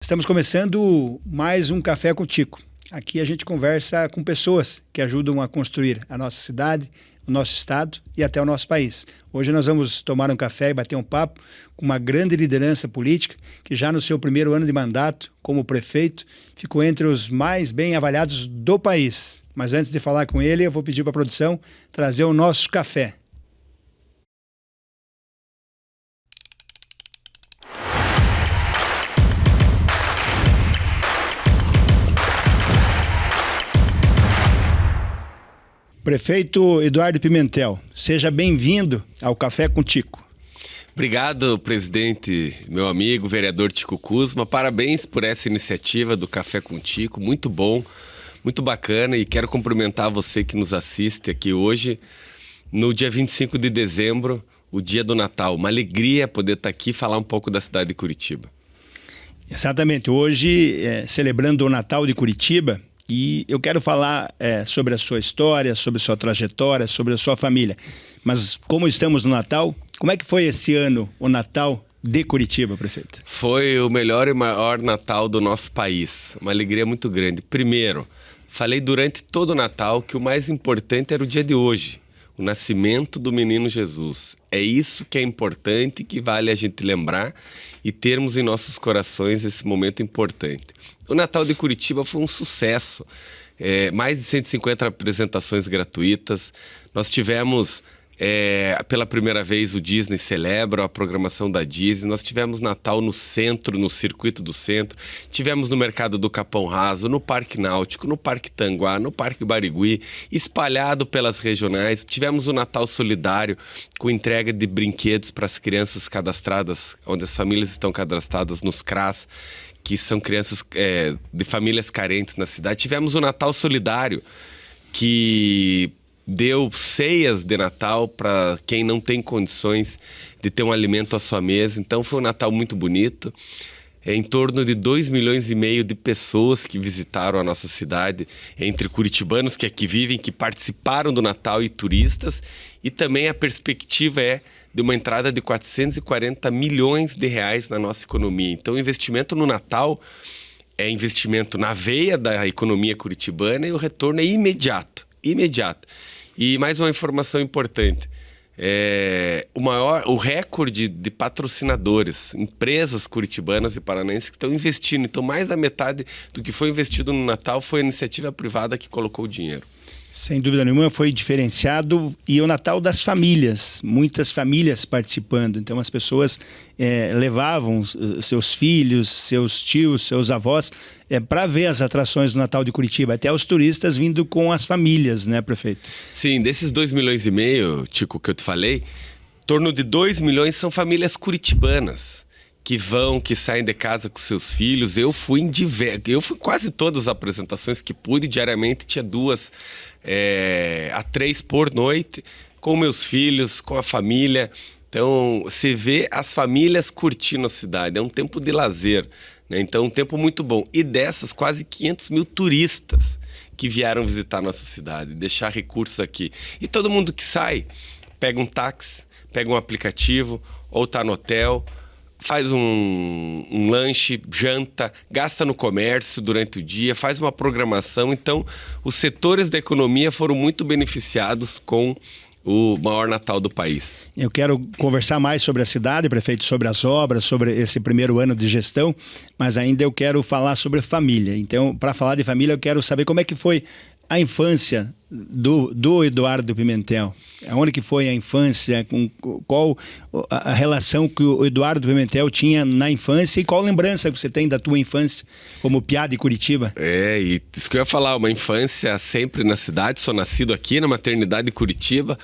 Estamos começando mais um Café com Tico. Aqui a gente conversa com pessoas que ajudam a construir a nossa cidade, o nosso estado e até o nosso país. Hoje nós vamos tomar um café e bater um papo com uma grande liderança política que já no seu primeiro ano de mandato como prefeito ficou entre os mais bem avaliados do país. Mas antes de falar com ele, eu vou pedir para a produção trazer o nosso café. Prefeito Eduardo Pimentel, seja bem-vindo ao Café com Tico. Obrigado, presidente, meu amigo, vereador Tico Kuzma. Parabéns por essa iniciativa do Café com Tico, muito bom, muito bacana. E quero cumprimentar você que nos assiste aqui hoje, no dia 25 de dezembro, o dia do Natal. Uma alegria poder estar aqui e falar um pouco da cidade de Curitiba. Exatamente, hoje celebrando o Natal de Curitiba. E eu quero falar sobre a sua história, sobre a sua trajetória, sobre a sua família. Mas como estamos no Natal, como é que foi esse ano, o Natal de Curitiba, prefeito? Foi o melhor e maior Natal do nosso país. Uma alegria muito grande. Primeiro, falei durante todo o Natal que o mais importante era o dia de hoje. O nascimento do menino Jesus. É isso que é importante, que vale a gente lembrar e termos em nossos corações esse momento importante. O Natal de Curitiba foi um sucesso. Mais de 150 apresentações gratuitas. Nós tivemos, pela primeira vez, o Disney Celebra, a programação da Disney. Nós tivemos Natal no centro, no circuito do centro. Tivemos no Mercado do Capão Raso, no Parque Náutico, no Parque Tanguá, no Parque Barigui, espalhado pelas regionais. Tivemos o Natal Solidário, com entrega de brinquedos para as crianças cadastradas, onde as famílias estão cadastradas nos CRAS, que são crianças de famílias carentes na cidade. Tivemos o Natal Solidário, que deu ceias de Natal para quem não tem condições de ter um alimento à sua mesa. Então foi um Natal muito bonito. Em torno de 2,5 milhões de pessoas que visitaram a nossa cidade, entre curitibanos que aqui vivem, que participaram do Natal e turistas. E também a perspectiva de uma entrada de 440 milhões de reais na nossa economia. Então o investimento no Natal é investimento na veia da economia curitibana e o retorno é imediato. E mais uma informação importante. O recorde de patrocinadores, empresas curitibanas e paranaenses que estão investindo. Então, mais da metade do que foi investido no Natal foi a iniciativa privada que colocou o dinheiro. Sem dúvida nenhuma, foi diferenciado. E o Natal das famílias, muitas famílias participando. Então, as pessoas levavam seus filhos, seus tios, seus avós para ver as atrações do Natal de Curitiba. Até os turistas vindo com as famílias, né, prefeito? Sim, desses 2,5 milhões, Tico, que eu te falei, em torno de 2 milhões são famílias curitibanas. Que saem de casa com seus filhos. Eu fui em quase todas as apresentações que pude, diariamente tinha 2 a 3 por noite, com meus filhos, com a família. Então, você vê as famílias curtindo a cidade, é um tempo de lazer, né? Então, um tempo muito bom. E dessas, quase 500 mil turistas que vieram visitar a nossa cidade, deixar recursos aqui. E todo mundo que sai, pega um táxi, pega um aplicativo, ou está no hotel, faz um lanche, janta, gasta no comércio durante o dia, faz uma programação. Então, os setores da economia foram muito beneficiados com o maior Natal do país. Eu quero conversar mais sobre a cidade, prefeito, sobre as obras, sobre esse primeiro ano de gestão, mas ainda eu quero falar sobre família. Então, para falar de família, eu quero saber como é que foi a infância do Eduardo Pimentel. Onde que foi a infância? Qual a relação que o Eduardo Pimentel tinha na infância e qual lembrança que você tem da tua infância como piá de Curitiba? E isso que eu ia falar, uma infância sempre na cidade, sou nascido aqui na maternidade de Curitiba,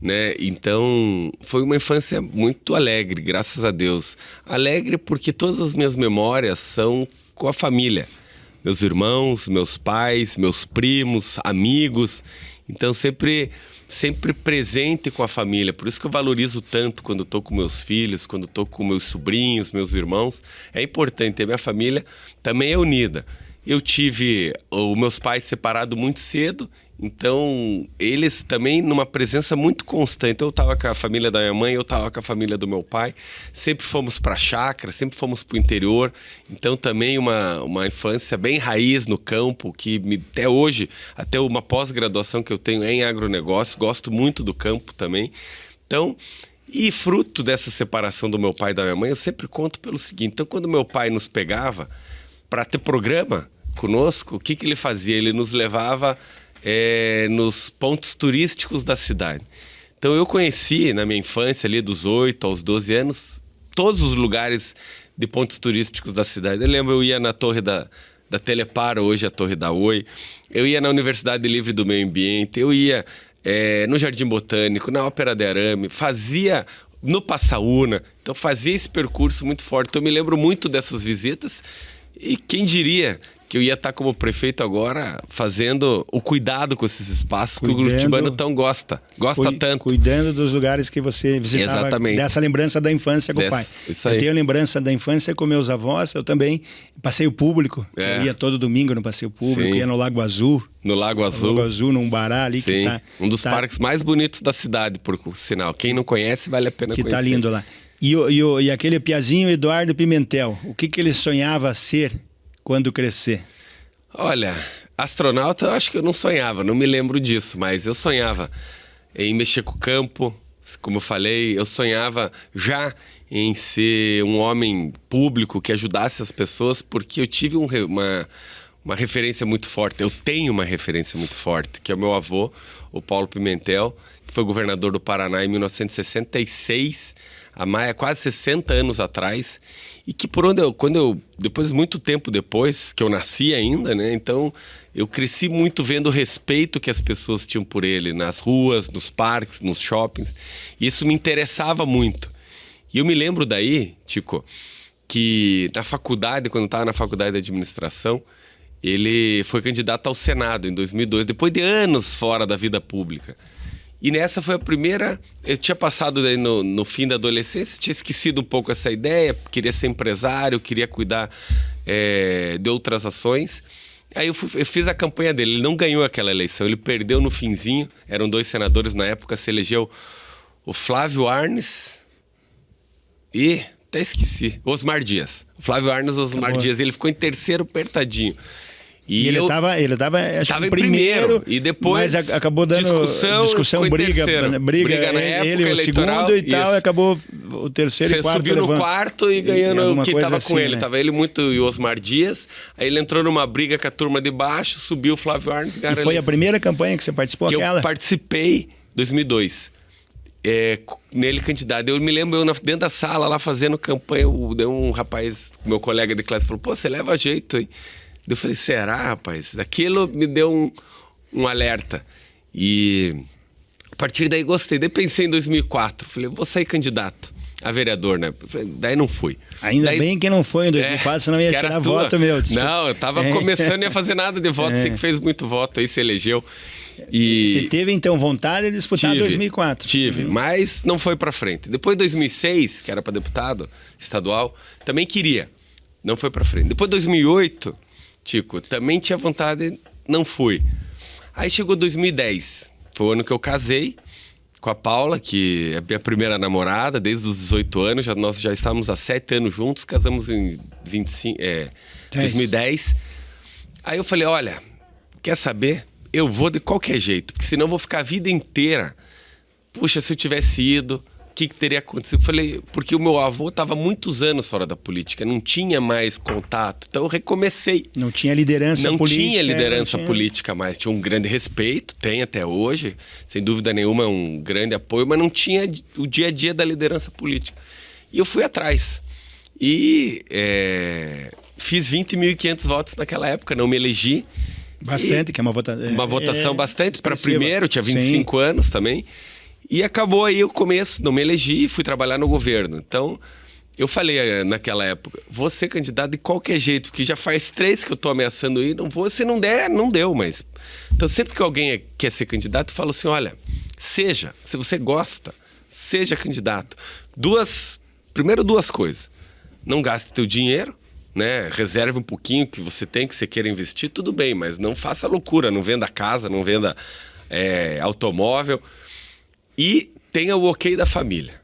né? Então foi uma infância muito alegre, graças a Deus. Alegre porque todas as minhas memórias são com a família. Meus irmãos, meus pais, meus primos, amigos. Então, sempre presente com a família. Por isso que eu valorizo tanto quando estou com meus filhos, quando estou com meus sobrinhos, meus irmãos. É importante. A minha família também é unida. Eu tive os meus pais separados muito cedo. Então, eles também numa presença muito constante. Eu estava com a família da minha mãe, eu estava com a família do meu pai. Sempre fomos para a chácara, sempre fomos para o interior. Então, também uma infância bem raiz no campo, que até hoje, até uma pós-graduação que eu tenho é em agronegócio. Gosto muito do campo também. Então, e fruto dessa separação do meu pai e da minha mãe, eu sempre conto pelo seguinte. Então, quando meu pai nos pegava para ter programa conosco, o que ele fazia? Ele nos levava nos pontos turísticos da cidade. Então eu conheci na minha infância, ali dos 8 aos 12 anos, todos os lugares de pontos turísticos da cidade. Eu lembro, eu ia na torre da Telepar, hoje a torre da Oi, eu ia na Universidade Livre do Meio Ambiente, eu ia no Jardim Botânico, na Ópera de Arame, fazia no Passaúna, então fazia esse percurso muito forte. Então eu me lembro muito dessas visitas e quem diria que eu ia estar como prefeito agora fazendo o cuidado com esses espaços que o curitibano tão gosta tanto. Cuidando dos lugares que você visitava. Exatamente. Dessa lembrança da infância com o pai. Isso aí. Eu tenho lembrança da infância com meus avós, eu também passeio público, eu ia todo domingo no passeio público, ia no Lago Azul. No Lago Azul. No Lago Azul, num bará ali. Sim. Que tá... Um dos parques mais bonitos da cidade, por sinal. Quem não conhece, vale a pena conhecer. Que tá lindo lá. E aquele piazinho Eduardo Pimentel, o que ele sonhava ser quando crescer? Olha, astronauta eu acho que eu não sonhava, não me lembro disso, mas eu sonhava em mexer com o campo, como eu falei, eu sonhava já em ser um homem público que ajudasse as pessoas, porque eu tive uma referência muito forte, eu tenho uma referência muito forte, que é o meu avô, o Paulo Pimentel, que foi governador do Paraná em 1966, há quase 60 anos atrás, e que depois, muito tempo depois, que eu nasci ainda, né? Então, eu cresci muito vendo o respeito que as pessoas tinham por ele, nas ruas, nos parques, nos shoppings. E isso me interessava muito. E eu me lembro daí, Tico, que na faculdade, quando eu estava na faculdade de administração, ele foi candidato ao Senado em 2002, depois de anos fora da vida pública. E nessa foi a primeira... Eu tinha passado daí no fim da adolescência, tinha esquecido um pouco essa ideia, queria ser empresário, queria cuidar de outras ações. Aí eu fiz a campanha dele, ele não ganhou aquela eleição, ele perdeu no finzinho, eram 2 senadores na época, se elegeu o Flávio Arnes e... até esqueci, Osmar Dias. O Flávio Arnes e Osmar Dias, ele ficou em terceiro apertadinho. E ele tava em primeiro. E depois mas acabou dando discussão briga na época, ele o segundo e tal, e acabou o terceiro e quarto. Você subiu no quarto e ganhando quem tava assim, com ele. Né? Tava ele e o Osmar Dias. Aí ele entrou numa briga com a turma de baixo, subiu o Flávio Arnes. E foi a primeira campanha que você participou? Que eu participei em 2002. Nele candidato. Eu me lembro, dentro da sala lá fazendo campanha, deu um rapaz, meu colega de classe, falou, pô, você leva jeito, hein? Eu falei, será, rapaz? Aquilo me deu um alerta. E a partir daí gostei. Daí pensei em 2004. Falei, vou sair candidato a vereador, né? Falei, daí não fui. Ainda bem que não foi em 2004, senão ia tirar voto meu. Não, eu tava começando, não ia fazer nada de voto. Você que fez muito voto aí, se elegeu. E você teve, então, vontade de disputar em 2004? Tive, mas não foi pra frente. Depois de 2006, que era pra deputado estadual, também queria. Não foi pra frente. Depois de 2008... Tico, também tinha vontade, não fui. Aí chegou 2010, foi o ano que eu casei com a Paula, que é minha primeira namorada, desde os 18 anos, nós já estávamos há 7 anos juntos, casamos em 2010. Aí eu falei, olha, quer saber? Eu vou de qualquer jeito, porque senão eu vou ficar a vida inteira. Puxa, se eu tivesse ido... O que teria acontecido? Eu falei, porque o meu avô estava muitos anos fora da política, não tinha mais contato, então eu recomecei. Não tinha liderança política. Não tinha liderança política mais, tinha um grande respeito, tem até hoje, sem dúvida nenhuma, um grande apoio, mas não tinha o dia a dia da liderança política. E eu fui atrás. E fiz 20.500 votos naquela época, não me elegi. Bastante, que é uma votação. Uma votação bastante para primeiro, tinha 25 anos também. E acabou aí o começo, não me elegi e fui trabalhar no governo. Então, eu falei naquela época, vou ser candidato de qualquer jeito, porque já faz 3 que eu tô ameaçando ir, não vou, se não der, não deu, mas... Então, sempre que alguém quer ser candidato, eu falo assim, olha, seja, se você gosta, seja candidato. Primeiro, 2 coisas. Não gaste teu dinheiro, né? Reserve um pouquinho que você tem, que você queira investir, tudo bem, mas não faça loucura, não venda casa, não venda automóvel. E tenha o ok da família.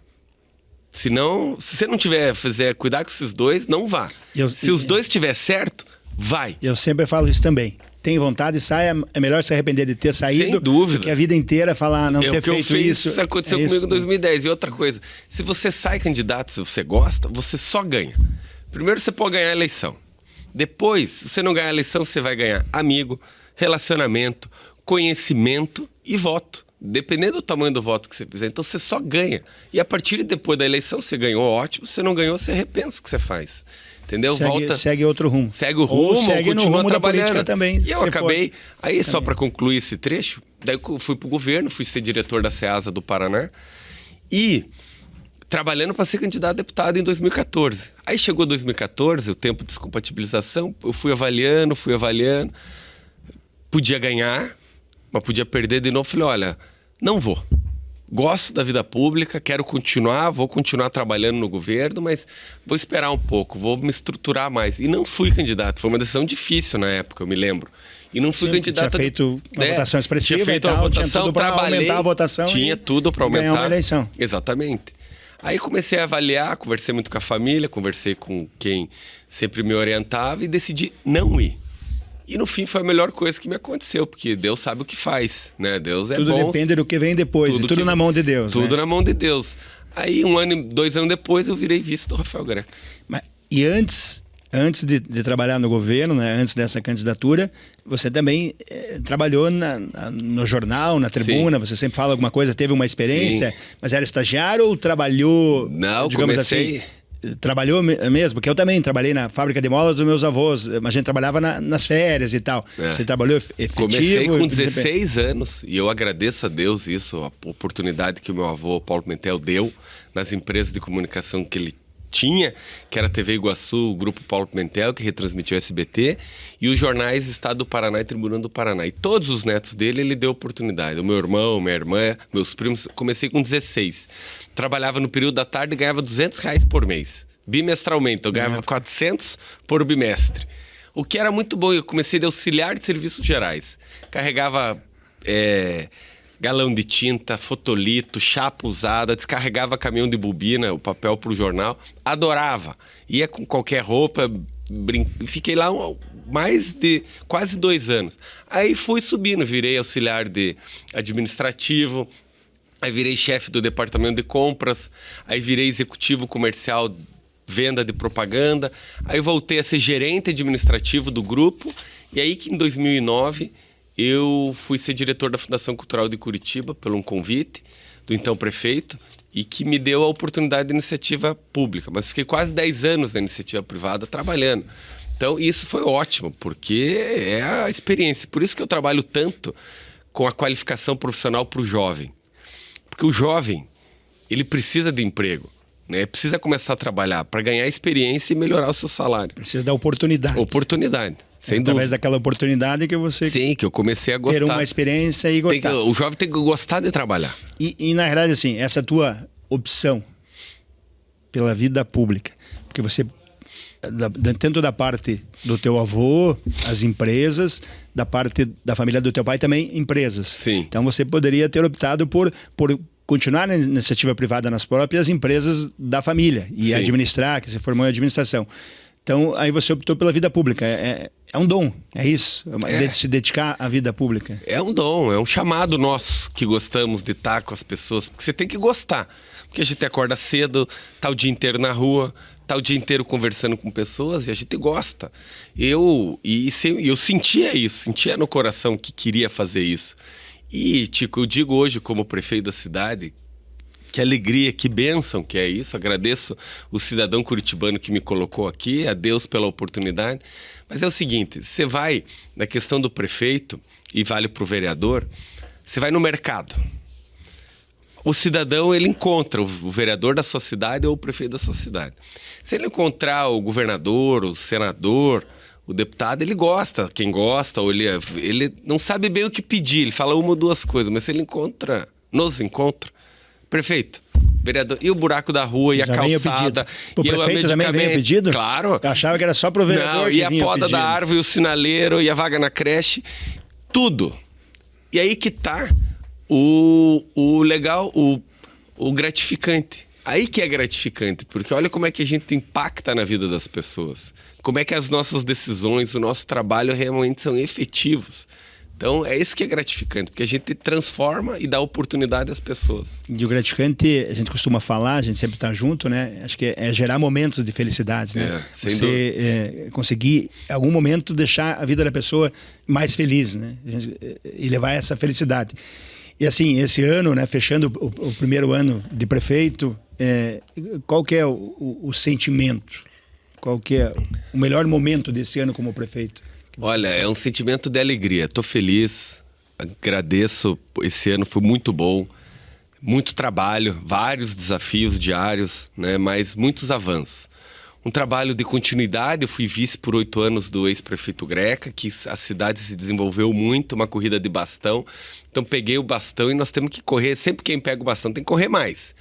Se você não fizer cuidar com esses dois, não vá. Se os dois estiver certo, vai. Eu sempre falo isso também. Tem vontade, saia. É melhor se arrepender de ter saído. Sem dúvida. Do que a vida inteira falar não ter feito isso. Isso aconteceu comigo em 2010. E outra coisa, se você sai candidato, se você gosta, você só ganha. Primeiro você pode ganhar a eleição. Depois, se você não ganhar a eleição, você vai ganhar amigo, relacionamento, conhecimento e voto. Dependendo do tamanho do voto que você fizer. Então você só ganha. E a partir de depois da eleição, você ganhou, ótimo. Se você não ganhou, você repensa o que você faz. Entendeu? Segue outro rumo. Segue o rumo, segue no rumo da política também. E eu acabei... Aí, só para concluir esse trecho, daí eu fui pro governo, fui ser diretor da SEASA do Paraná. E trabalhando para ser candidato a deputado em 2014. Aí chegou 2014, o tempo de descompatibilização, eu fui avaliando. Podia ganhar, mas podia perder de novo. Falei, olha, não vou. Gosto da vida pública, quero continuar, vou continuar trabalhando no governo, mas vou esperar um pouco, vou me estruturar mais. E não fui candidato, foi uma decisão difícil na época, eu me lembro. E não fui candidato... Tinha feito uma votação expressiva, tinha feito uma votação, trabalhei, aumentar a votação, tinha tudo para aumentar. Ganhar uma eleição. Exatamente. Aí comecei a avaliar, conversei muito com a família, conversei com quem sempre me orientava e decidi não ir. E no fim foi a melhor coisa que me aconteceu, porque Deus sabe o que faz, né? Deus é bom. Tudo depende do que vem depois, tudo na mão de Deus. Tudo na mão de Deus. Aí 2 anos depois eu virei vice do Rafael Greco. E antes de trabalhar no governo, né, antes dessa candidatura, você também trabalhou no jornal, na tribuna, sim. Você sempre fala alguma coisa, teve uma experiência, sim. Mas era estagiário ou trabalhou, não, digamos comecei... assim... Trabalhou mesmo, porque eu também trabalhei na fábrica de molas dos meus avós, mas a gente trabalhava nas férias e tal. Você trabalhou efetivo? Comecei com 16 anos e eu agradeço a Deus isso, a oportunidade que o meu avô Paulo Pimentel deu nas empresas de comunicação que ele tinha, que era a TV Iguaçu, o Grupo Paulo Pimentel, que retransmitiu o SBT, e os jornais Estado do Paraná e Tribuna do Paraná. E todos os netos dele, ele deu oportunidade. O meu irmão, minha irmã, meus primos, comecei com 16. Trabalhava no período da tarde e ganhava R$200 por mês. Bimestralmente, eu ganhava 400 por bimestre. O que era muito bom, eu comecei de auxiliar de serviços gerais. Carregava galão de tinta, fotolito, chapa usada, descarregava caminhão de bobina, o papel para o jornal. Adorava. Ia com qualquer roupa, fiquei lá mais de quase 2 anos. Aí fui subindo, virei auxiliar de administrativo, aí virei chefe do departamento de compras, aí virei executivo comercial, venda de propaganda, aí voltei a ser gerente administrativo do grupo, e aí que em 2009 eu fui ser diretor da Fundação Cultural de Curitiba, por um convite do então prefeito, e que me deu a oportunidade de iniciativa pública, mas fiquei quase 10 anos na iniciativa privada trabalhando. Então isso foi ótimo, porque é a experiência, por isso que eu trabalho tanto com a qualificação profissional para o jovem. Porque o jovem, ele precisa de emprego, né? Precisa começar a trabalhar para ganhar experiência e melhorar o seu salário. Precisa da oportunidade. Oportunidade, sem dúvida. Através daquela oportunidade que você... Sim, que eu comecei a gostar. Ter uma experiência e gostar. O jovem tem que gostar de trabalhar. E na verdade, assim, essa tua opção pela vida pública, porque você... tanto da parte do teu avô, as empresas, da parte da família do teu pai também, empresas. Sim. Então você poderia ter optado por continuar na iniciativa privada nas próprias empresas da família e sim. Administrar, que você formou em administração. Então aí você optou pela vida pública. É um dom, é isso, se dedicar à vida pública. É um dom, é um chamado nosso que gostamos de estar com as pessoas, porque você tem que gostar. Porque a gente acorda cedo, tá o dia inteiro na rua, tá o dia inteiro conversando com pessoas e a gente gosta. Eu sentia isso, sentia no coração que queria fazer isso. E, Tico, eu digo hoje como prefeito da cidade, que alegria, que bênção que é isso. Agradeço o cidadão curitibano que me colocou aqui, a Deus pela oportunidade. Mas é o seguinte, você vai, na questão do prefeito, e vale para o vereador, você vai no mercado. O cidadão, ele encontra o vereador da sua cidade ou o prefeito da sua cidade. Se ele encontrar o governador, o senador, o deputado, ele gosta. Quem gosta, ou ele não sabe bem o que pedir, ele fala uma ou duas coisas, mas se ele nos encontra, prefeito, Vereador, e o buraco da rua, e a calçada. O prefeito também veio pedido? Claro. Eu achava que era só pro vereador. Não, e a poda da árvore, o sinaleiro, e a vaga na creche. Tudo. E aí que tá o legal, o gratificante. Aí que é gratificante, porque olha como é que a gente impacta na vida das pessoas. Como é que as nossas decisões, o nosso trabalho realmente são efetivos. Então, é isso que é gratificante, porque a gente transforma e dá oportunidade às pessoas. E o gratificante, a gente costuma falar, a gente sempre está junto, né? Acho que é gerar momentos de felicidade, né? Você conseguir, em algum momento, deixar a vida da pessoa mais feliz, né? E levar essa felicidade. E assim, esse ano, né, fechando o primeiro ano de prefeito, qual que é o sentimento? Qual que é o melhor momento desse ano como prefeito? Olha, é um sentimento de alegria. Estou feliz, agradeço. Esse ano foi muito bom, muito trabalho, vários desafios diários, né? Mas muitos avanços. Um trabalho de continuidade, eu fui vice por 8 anos do ex-prefeito Greca, que a cidade se desenvolveu muito, uma corrida de bastão. Então peguei o bastão e nós temos que correr, sempre quem pega o bastão tem que correr mais.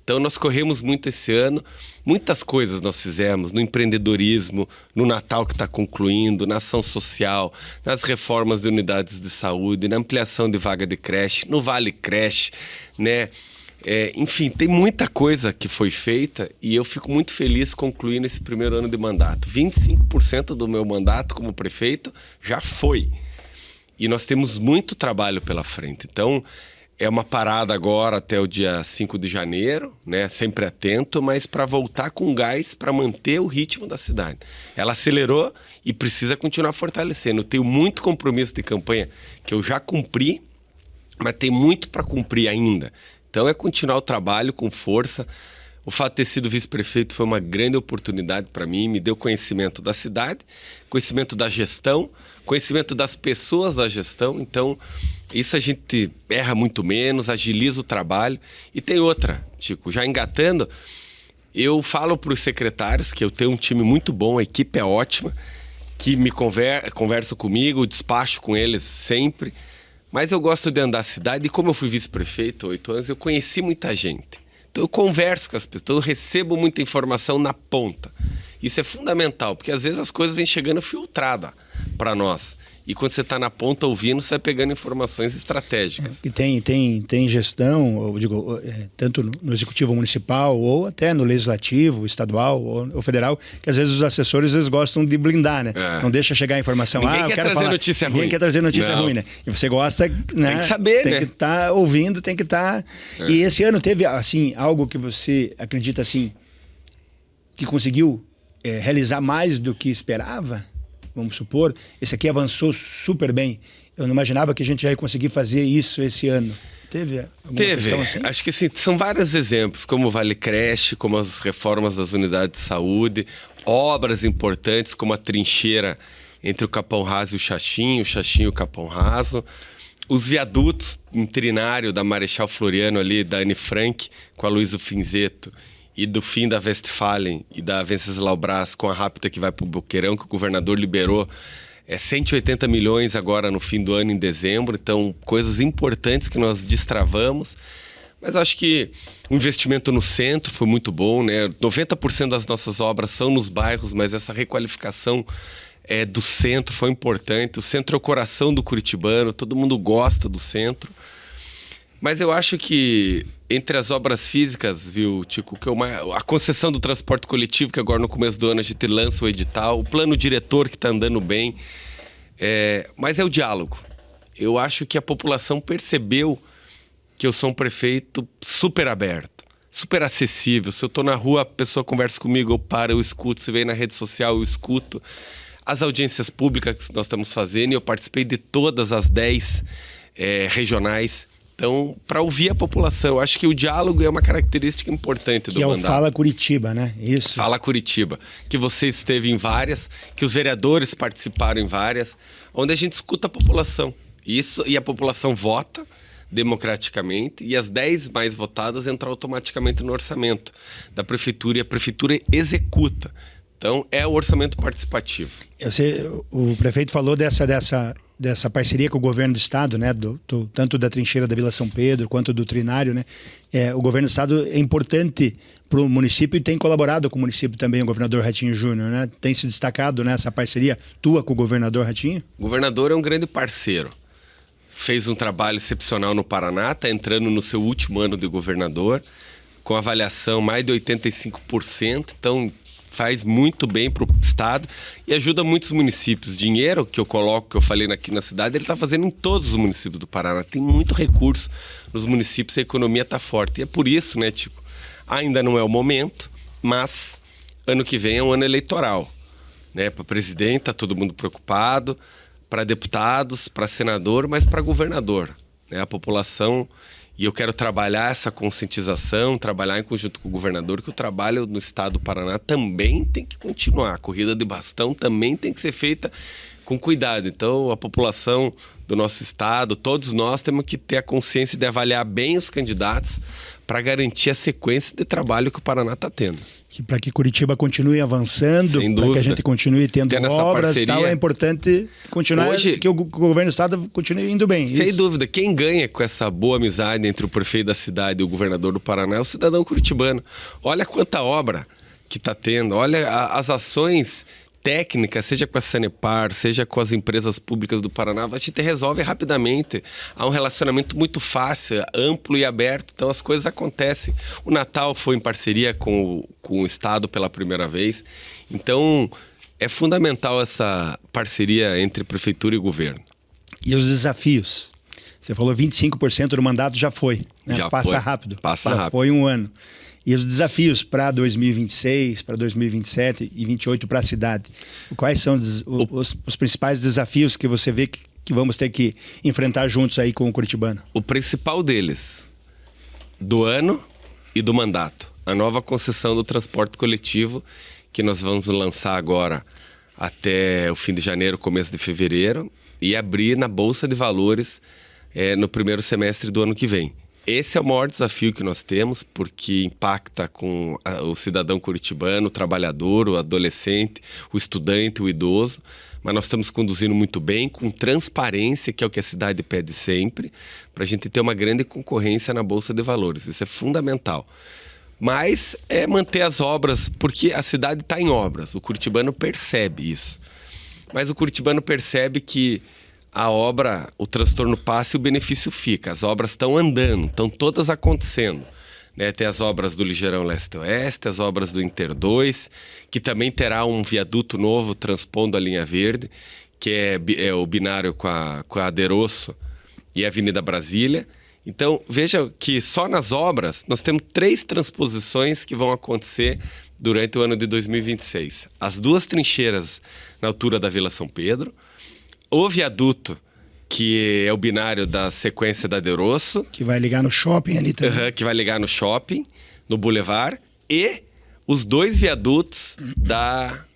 Então nós corremos muito esse ano, muitas coisas nós fizemos no empreendedorismo, no Natal que está concluindo, na ação social, nas reformas de unidades de saúde, na ampliação de vaga de creche, no Vale Creche, né? Enfim, tem muita coisa que foi feita e eu fico muito feliz concluindo esse primeiro ano de mandato. 25% do meu mandato como prefeito já foi. E nós temos muito trabalho pela frente. Então, é uma parada agora até o dia 5 de janeiro, né? Sempre atento, mas para voltar com gás para manter o ritmo da cidade. Ela acelerou e precisa continuar fortalecendo. Eu tenho muito compromisso de campanha que eu já cumpri, mas tem muito para cumprir ainda. Então é continuar o trabalho com força. O fato de ter sido vice-prefeito foi uma grande oportunidade para mim, me deu conhecimento da cidade, conhecimento da gestão, conhecimento das pessoas da gestão. Então, isso a gente erra muito menos, agiliza o trabalho. E tem outra, Chico, já engatando, eu falo para os secretários que eu tenho um time muito bom, a equipe é ótima, que me conversa comigo, despacho com eles sempre. Mas eu gosto de andar a cidade e como eu fui vice-prefeito há 8 anos, eu conheci muita gente. Então eu converso com as pessoas, eu recebo muita informação na ponta. Isso é fundamental, porque às vezes as coisas vêm chegando filtrada para nós. E quando você está na ponta ouvindo, você vai pegando informações estratégicas. E tem gestão, eu digo, tanto no executivo municipal ou até no legislativo, estadual ou federal, que às vezes os assessores eles gostam de blindar, né? Não deixa chegar a informação. Ninguém quer trazer notícia ruim. Ninguém quer trazer notícia ruim, né? E você gosta, né? Tem que saber, tem que estar ouvindo, tem que estar... E esse ano teve, assim, algo que você acredita, assim, que conseguiu realizar mais do que esperava? Vamos supor, esse aqui avançou super bem. Eu não imaginava que a gente já ia conseguir fazer isso esse ano. Teve alguma questão assim? Acho que sim, são vários exemplos, como o Vale Creche, como as reformas das unidades de saúde, obras importantes como a trincheira entre o Capão Raso e o Xaxim e o Capão Raso, os viadutos em Trinário da Marechal Floriano ali, da Anne Frank, com a Luizo Finzetto, e do fim da Westfalen e da Venceslau Braz com a rápida que vai para o Boqueirão, que o governador liberou 180 milhões agora no fim do ano, em dezembro. Então, coisas importantes que nós destravamos. Mas acho que o investimento no centro foi muito bom, né? 90% das nossas obras são nos bairros, mas essa requalificação do centro foi importante. O centro é o coração do curitibano, todo mundo gosta do centro. Mas eu acho que entre as obras físicas, viu, Tico, a concessão do transporte coletivo, que agora no começo do ano a gente lança o edital, o plano diretor que está andando bem, mas é o diálogo. Eu acho que a população percebeu que eu sou um prefeito super aberto, super acessível. Se eu estou na rua, a pessoa conversa comigo, eu paro, eu escuto. Se vem na rede social, eu escuto. As audiências públicas que nós estamos fazendo, eu participei de todas as 10 regionais. Então, para ouvir a população, eu acho que o diálogo é uma característica importante do mandato. Que é o Fala Curitiba, né? Isso. Fala Curitiba, que você esteve em várias, que os vereadores participaram em várias, onde a gente escuta a população. E a população vota democraticamente e as 10 mais votadas entram automaticamente no orçamento da prefeitura e a prefeitura executa. Então, é o orçamento participativo. O prefeito falou dessa parceria com o governo do estado, né? Tanto da trincheira da Vila São Pedro quanto do Trinário, né? O governo do estado é importante para o município e tem colaborado com o município também, o governador Ratinho Júnior, né? Tem se destacado nessa parceria tua com o governador Ratinho? O governador é um grande parceiro. Fez um trabalho excepcional no Paraná, está entrando no seu último ano de governador, com avaliação mais de 85%, então faz muito bem para o estado e ajuda muitos municípios. Dinheiro que eu coloco, que eu falei aqui na cidade, ele está fazendo em todos os municípios do Paraná. Tem muito recurso nos municípios, a economia está forte. E é por isso, né, Tico? Ainda não é o momento, mas ano que vem é um ano eleitoral, né? Para presidente, está todo mundo preocupado, para deputados, para senador, mas para governador, né? A população... E eu quero trabalhar essa conscientização, trabalhar em conjunto com o governador, que o trabalho no estado do Paraná também tem que continuar. A corrida de bastão também tem que ser feita com cuidado. Então, a população do nosso estado, todos nós temos que ter a consciência de avaliar bem os candidatos para garantir a sequência de trabalho que o Paraná está tendo. Para que Curitiba continue avançando, para que a gente continue tendo obras e tal, é importante continuar, que o governo do estado continue indo bem. Sem dúvida, quem ganha com essa boa amizade entre o prefeito da cidade e o governador do Paraná é o cidadão curitibano. Olha quanta obra que está tendo, olha as ações técnicas, seja com a Sanepar, seja com as empresas públicas do Paraná, a gente resolve rapidamente. Há um relacionamento muito fácil, amplo e aberto, então as coisas acontecem. O Natal foi em parceria com o Estado pela primeira vez, então é fundamental essa parceria entre prefeitura e governo. E os desafios? Você falou 25% do mandato já foi, né? Passa rápido. Já foi um ano. E os desafios para 2026, para 2027 e 2028 para a cidade? Quais são os principais desafios que você vê que vamos ter que enfrentar juntos aí com o curitibano? O principal deles, do ano e do mandato. A nova concessão do transporte coletivo, que nós vamos lançar agora até o fim de janeiro, começo de fevereiro, e abrir na Bolsa de Valores no primeiro semestre do ano que vem. Esse é o maior desafio que nós temos, porque impacta com o cidadão curitibano, o trabalhador, o adolescente, o estudante, o idoso. Mas nós estamos conduzindo muito bem, com transparência, que é o que a cidade pede sempre, para a gente ter uma grande concorrência na Bolsa de Valores. Isso é fundamental. Mas é manter as obras, porque a cidade está em obras. O curitibano percebe isso. Mas o curitibano percebe que a obra, o transtorno passa e o benefício fica. As obras estão andando, estão todas acontecendo, né? Tem as obras do Ligeirão Leste-Oeste, as obras do Inter 2, que também terá um viaduto novo transpondo a linha verde, que é o binário com a Aderosso e a Avenida Brasília. Então, veja que só nas obras nós temos 3 transposições que vão acontecer durante o ano de 2026. As 2 trincheiras na altura da Vila São Pedro, o viaduto, que é o binário da sequência da Aderosso. Que vai ligar no shopping ali também. Que vai ligar no shopping, no Boulevard. E os 2 viadutos da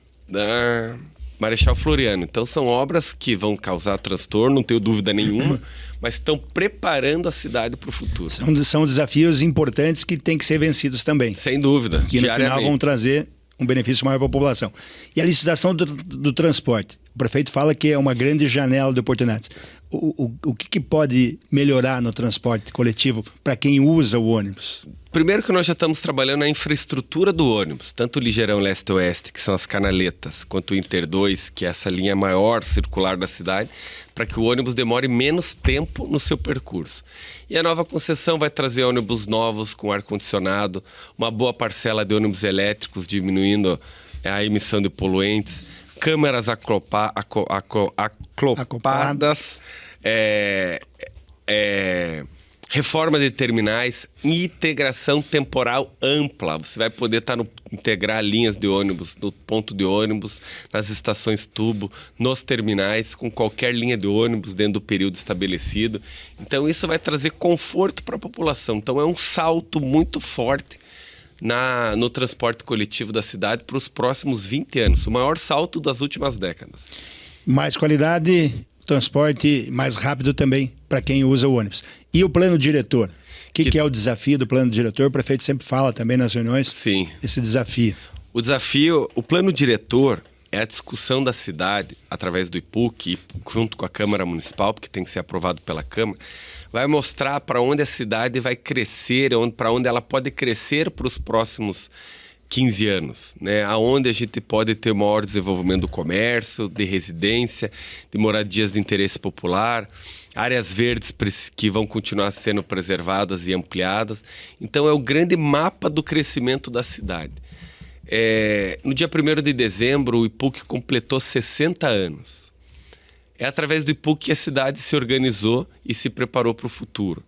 Marechal Floriano. Então são obras que vão causar transtorno, não tenho dúvida nenhuma, mas estão preparando a cidade para o futuro. São desafios importantes que têm que ser vencidos também. Sem dúvida. Que no final vão trazer um benefício maior para a população. E a licitação do transporte? O prefeito fala que é uma grande janela de oportunidades. O que pode melhorar no transporte coletivo para quem usa o ônibus? Primeiro que nós já estamos trabalhando na infraestrutura do ônibus, tanto o Ligeirão Leste-Oeste, que são as canaletas, quanto o Inter 2, que é essa linha maior circular da cidade, para que o ônibus demore menos tempo no seu percurso. E a nova concessão vai trazer ônibus novos com ar-condicionado, uma boa parcela de ônibus elétricos, diminuindo a emissão de poluentes, câmeras acopladas, reforma de terminais, integração temporal ampla. Você vai poder integrar linhas de ônibus no ponto de ônibus, nas estações tubo, nos terminais, com qualquer linha de ônibus dentro do período estabelecido. Então isso vai trazer conforto para a população. Então é um salto muito forte no transporte coletivo da cidade para os próximos 20 anos. O maior salto das últimas décadas. Mais qualidade, transporte mais rápido também para quem usa o ônibus. E o plano diretor? O que é o desafio do plano diretor? O prefeito sempre fala também nas reuniões. Sim. Esse desafio. O desafio, o plano diretor é a discussão da cidade através do IPUC, junto com a Câmara Municipal, porque tem que ser aprovado pela Câmara, vai mostrar para onde a cidade vai crescer, para onde ela pode crescer para os próximos 15 anos, né? Aonde a gente pode ter maior desenvolvimento do comércio, de residência, de moradias de interesse popular, áreas verdes que vão continuar sendo preservadas e ampliadas. Então é o grande mapa do crescimento da cidade. No dia 1º de dezembro, o IPUC completou 60 anos. É através do IPUC que a cidade se organizou e se preparou para o futuro.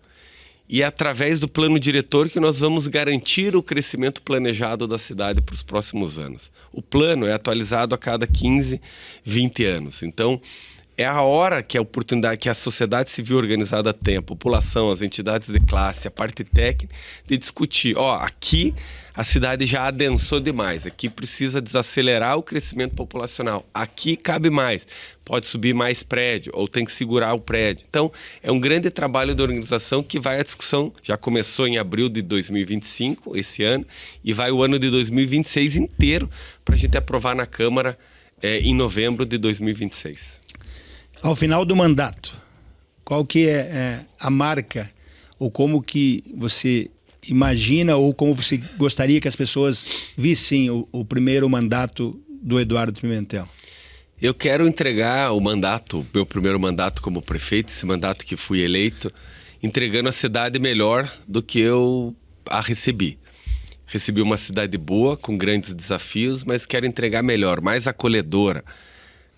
E é através do plano diretor que nós vamos garantir o crescimento planejado da cidade para os próximos anos. O plano é atualizado a cada 15, 20 anos. Então, é a hora que a oportunidade, que a sociedade civil organizada tem, a população, as entidades de classe, a parte técnica, de discutir. Aqui a cidade já adensou demais, aqui precisa desacelerar o crescimento populacional, aqui cabe mais, pode subir mais prédio ou tem que segurar o prédio. Então, é um grande trabalho da organização que vai à discussão, já começou em abril de 2025, esse ano, e vai o ano de 2026 inteiro para a gente aprovar na Câmara em novembro de 2026. Ao final do mandato, qual que é a marca ou como que você imagina ou como você gostaria que as pessoas vissem o primeiro mandato do Eduardo Pimentel? Eu quero entregar o mandato, meu primeiro mandato como prefeito, esse mandato que fui eleito, entregando a cidade melhor do que eu a recebi. Recebi uma cidade boa, com grandes desafios, mas quero entregar melhor, mais acolhedora,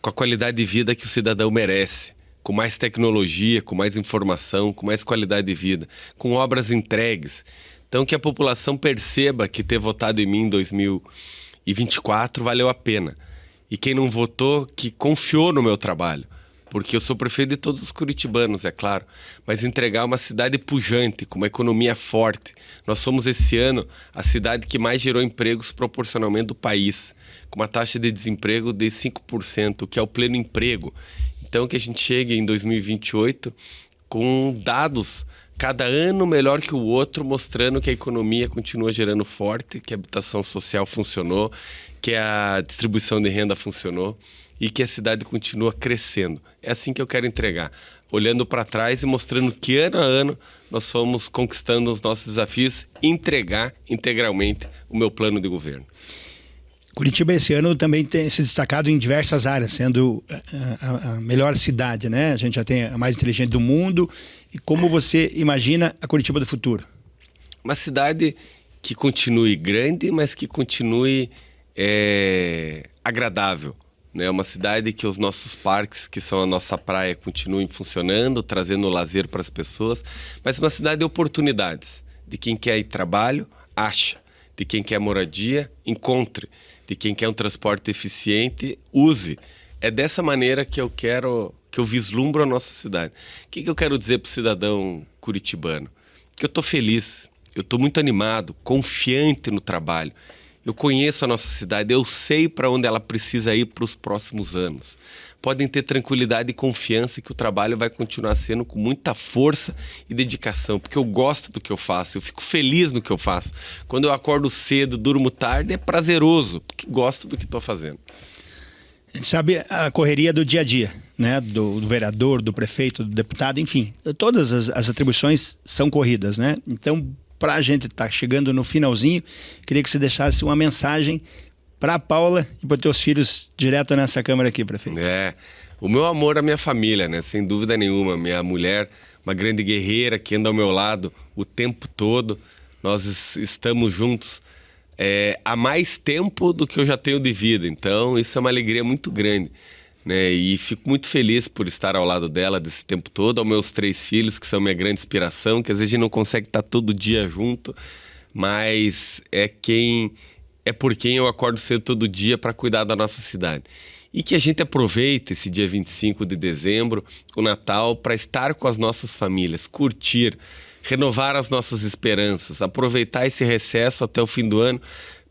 com a qualidade de vida que o cidadão merece, com mais tecnologia, com mais informação, com mais qualidade de vida, com obras entregues. Então, que a população perceba que ter votado em mim em 2024 valeu a pena. E quem não votou, que confiou no meu trabalho. Porque eu sou prefeito de todos os curitibanos, é claro. Mas entregar uma cidade pujante, com uma economia forte. Nós somos, esse ano, a cidade que mais gerou empregos proporcionalmente do país. Com uma taxa de desemprego de 5%, que é o pleno emprego. Então, que a gente chegue em 2028 com dados cada ano melhor que o outro, mostrando que a economia continua gerando forte, que a habitação social funcionou, que a distribuição de renda funcionou e que a cidade continua crescendo. É assim que eu quero entregar, olhando para trás e mostrando que ano a ano nós fomos conquistando os nossos desafios e entregar integralmente o meu plano de governo. Curitiba esse ano também tem se destacado em diversas áreas, sendo a melhor cidade, né? A gente já tem a mais inteligente do mundo. E como você imagina a Curitiba do futuro? Uma cidade que continue grande, mas que continue agradável, né? Uma cidade que os nossos parques, que são a nossa praia, continuem funcionando, trazendo lazer para as pessoas. Mas uma cidade de oportunidades. De quem quer ir trabalho, acha. De quem quer moradia, encontre. De quem quer um transporte eficiente, use. É dessa maneira que eu vislumbro a nossa cidade. O que eu quero dizer para o cidadão curitibano? Que eu estou feliz, eu estou muito animado, confiante no trabalho. Eu conheço a nossa cidade, eu sei para onde ela precisa ir para os próximos anos. Podem ter tranquilidade e confiança que o trabalho vai continuar sendo com muita força e dedicação, porque eu gosto do que eu faço, eu fico feliz no que eu faço. Quando eu acordo cedo, durmo tarde, é prazeroso, porque gosto do que estou fazendo. A gente sabe a correria do dia a dia, né? Do vereador, do prefeito, do deputado, enfim, todas as atribuições são corridas, né? Então, para a gente estar chegando no finalzinho, queria que você deixasse uma mensagem para a Paula e para os teus filhos direto nessa câmara aqui, prefeito. O meu amor à minha família, né? Sem dúvida nenhuma. Minha mulher, uma grande guerreira que anda ao meu lado o tempo todo. Nós estamos juntos há mais tempo do que eu já tenho de vida. Então, isso é uma alegria muito grande, né? E fico muito feliz por estar ao lado dela desse tempo todo. Aos meus 3 filhos, que são minha grande inspiração, que às vezes a gente não consegue estar todo dia junto, mas é por quem eu acordo cedo todo dia para cuidar da nossa cidade. E que a gente aproveite esse dia 25 de dezembro, o Natal, para estar com as nossas famílias, curtir, renovar as nossas esperanças, aproveitar esse recesso até o fim do ano,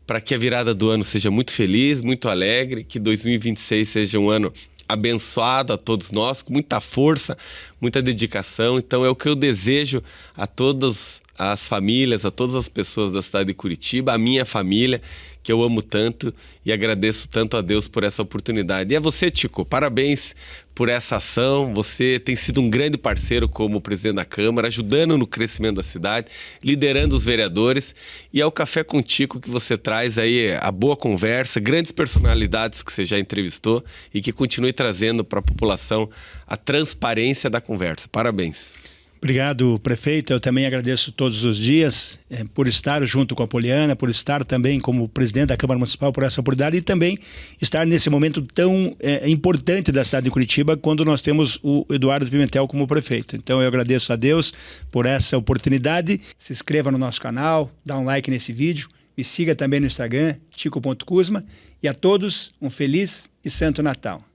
para que a virada do ano seja muito feliz, muito alegre, que 2026 seja um ano abençoado a todos nós, com muita força, muita dedicação. Então é o que eu desejo a todas às famílias, a todas as pessoas da cidade de Curitiba, a minha família, que eu amo tanto e agradeço tanto a Deus por essa oportunidade. E a você, Tico, parabéns por essa ação. Você tem sido um grande parceiro como presidente da Câmara, ajudando no crescimento da cidade, liderando os vereadores. E é o Café com Tico que você traz aí a boa conversa, grandes personalidades que você já entrevistou e que continue trazendo para a população a transparência da conversa. Parabéns. Obrigado, prefeito. Eu também agradeço todos os dias por estar junto com a Poliana, por estar também como presidente da Câmara Municipal por essa oportunidade e também estar nesse momento tão importante da cidade de Curitiba, quando nós temos o Eduardo Pimentel como prefeito. Então eu agradeço a Deus por essa oportunidade. Se inscreva no nosso canal, dá um like nesse vídeo, me siga também no Instagram, tico.cusma, e a todos um feliz e santo Natal.